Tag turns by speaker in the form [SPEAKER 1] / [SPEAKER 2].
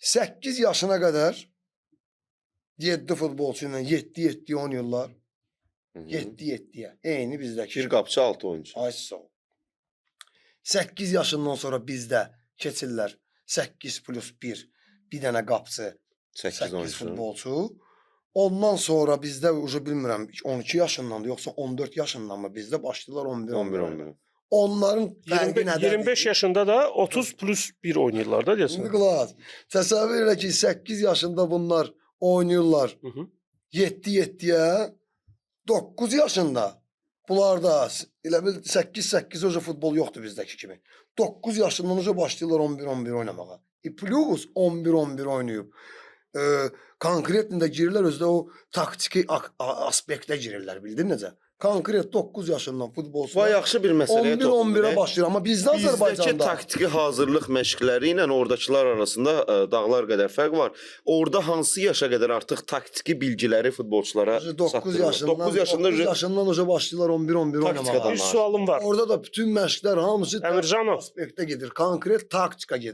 [SPEAKER 1] 8 yaşına qədər 7 futbolçu ilə 7-7 oynayırlar. 7-7-yə. Eyni bizdəki.
[SPEAKER 2] Bir qapçı 6 oyuncu.
[SPEAKER 1] Ay sağ ol. 8 yaşından sonra bizdə keçirlər 8+1 bir dənə qapçı, 8
[SPEAKER 2] oyuncu.
[SPEAKER 1] futbolçu. Ondan sonra bizdə bilmirəm 12 yaşından yoxsa 14 yaşından mı bizdə başlayırlar 11-11. Onların
[SPEAKER 3] 25 yaşında da 30+1 oynayırlar da deyəsən.
[SPEAKER 1] Nikolaz, təsəvvür elə ki 8 yaşında bunlar oynayırlar. 7-7-yə 9 yaşında bunlarda elə bil 8-8 oca futbol yoxdur bizdəki kimi. 9 yaşından oca başlayırlar 11-11 oynamağa. Plus 11-11 oynayıb. Konkretində girirlər özdə o taktiki aspektə girirlər, bildin necə? Konkret 9 yaşından futbolçular.
[SPEAKER 2] Və yaxşı bir məsələyə
[SPEAKER 1] 11-11-ə başlayır, amma bizdə Azərbaycanda
[SPEAKER 2] bizdəki taktiki hazırlıq məşqləri ilə oradakılar arasında dağlar qədər fərq var. Orada hansı yaşa qədər artıq taktiki bilgiləri futbolçulara
[SPEAKER 1] 9 yaşından oca başlayırlar 11-11 oynamağa.
[SPEAKER 3] Bir sualım var.
[SPEAKER 1] Orada da bütün məşqlər hamısı
[SPEAKER 3] Əmircanov,
[SPEAKER 1] aspektə gedir. Konkret taktika gedir.